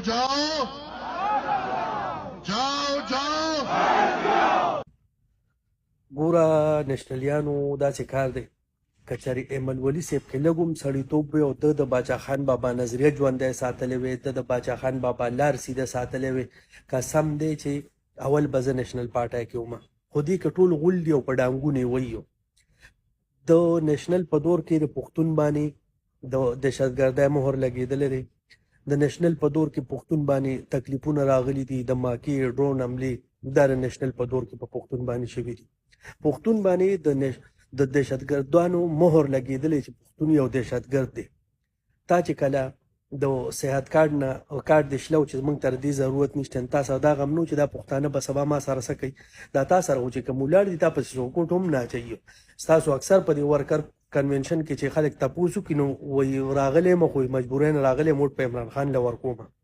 जाओ जाओ जाओ ګوره نشنلیانو داسې کار دی که چېرې ایمل ولي صاحب کې لږ هم سړیتوب وي او ده د باچا خان بابا نظریه ژوندی ساتلی وی ده د باچا خان بابا لار سیده ساتلی وی قسم دی چې اول به زه نشنل پارټی کې وم خو دې که ټول غول دي او په ډانګونې ویو د نشنل په دور کې د پښتون باندې د دهشتګردۍ مهر لګېدلی دی د نشنل په دور کې پښتون باندې تکلیفونه راغلي دي د ماکې ډرون حملې دا د نشنل په دور کې په پښتون باندې شوي دي پښتون باندې د دهشتګردانو مهر لګېدلی چې پښتون یو دهشتګرد دی تا چې کله د صحت کارت نه کارت دې شلو چې موږ ته د دې ضرورت نشته تا سره دا غم نو چې دا پښتانه به سبا ما سره څه کوي دا تا سره و چې کوم ولاړ دي تا پسې څوکوټ هم نه اچوي ستاسو اکثر په دې ورکر کنونشن کې چې خلک تپوس وکړي نو وایي راغلی یم خو مجبورین راغلی یم ووټ په عمران خان له ورکوم